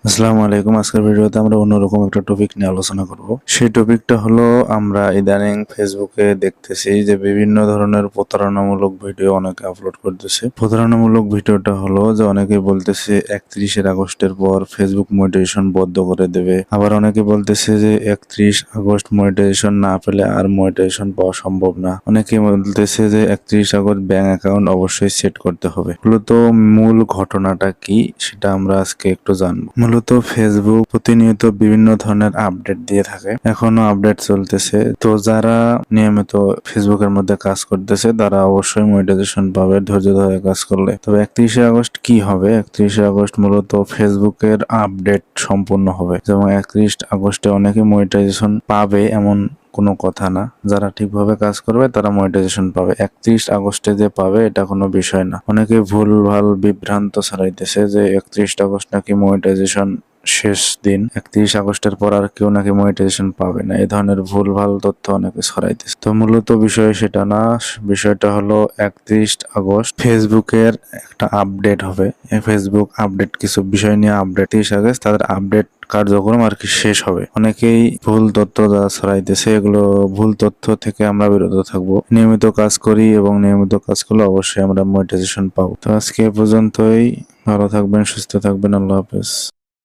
আসসালামু আলাইকুম। আজকের ভিডিওতে আমরা অন্যরকম একটা টপিক নিয়ে আলোচনা করব। সেই টপিকটা হলো আমরা ইদানিং ফেসবুকে দেখতেছি যে বিভিন্ন ধরনের প্রতারণামূলক ভিডিও অনেকে আপলোড করতেছে। প্রতারণামূলক ভিডিওটা হলো যে অনেকে বলতেছে 31 আগস্টের পর ফেসবুক মনিটাইজেশন বন্ধ করে দেবে। আবার অনেকে বলতেছে যে 31 আগস্ট মনিটাইজেশন না পেলে আর মনিটাইজেশন পাওয়া সম্ভব না। অনেকে বলতেছে যে 31 আগস্ট ব্যাংক অ্যাকাউন্ট অবশ্যই সেট করতে হবে। মূলত মূল ঘটনাটা কি সেটা আমরা আজকে একটু জানবো। মূলত ফেসবুক প্রতিনিয়ত বিভিন্ন ধরনের আপডেট দিয়ে থাকে, এখনো আপডেট চলতেছে। তো যারা নিয়মিত ফেসবুকের মধ্যে কাজ করতেছে তারা অবশ্যই মনিটাইজেশন পাবে ধৈর্য ধরে কাজ করলে। তবে 31 আগস্ট কি হবে? 31 আগস্ট মূলত ফেসবুকের আপডেট সম্পূর্ণ হবে, যেমন 31 আগস্টে অনেকে মনিটাইজেশন পাবে এমন কোনো কথা না। যারা ঠিকভাবে কাজ করবে তারা মনিটাইজেশন পাবে। 31 আগস্টে যে পাবে এটা কোনো বিষয় না। অনেকে ভুলভাল বিভ্রান্ত ছড়াইতেছে যে 31 আগস্ট নাকি মনিটাইজেশন শেষ দিন, 31 আগস্টের পর আর কেউ নাকি মনিটাইজেশন পাবে না। এই ধরনের ভুলভাল তথ্য অনেকে ছড়াইতেছে। তো মূলত বিষয় সেটা না। বিষয়টা হলো 31 আগস্ট ফেসবুকের একটা আপডেট হবে। এই ফেসবুক আপডেট কিছু বিষয় নিয়ে আপডেট 30 আগস্ট তাদের আপডেট কার্যক্রম আর কি শেষ হবে। অনেকেই ভুল তথ্য যারা ছড়াইতেছে এগুলো ভুল তথ্য থেকে আমরা বিরত থাকবো। নিয়মিত কাজ করি এবং নিয়মিত কাজ করলে অবশ্যই আমরা মনিটাইজেশন পাবো। তো আজকে এ পর্যন্তই। ভালো থাকবেন, সুস্থ থাকবেন। আল্লাহ হাফেজ।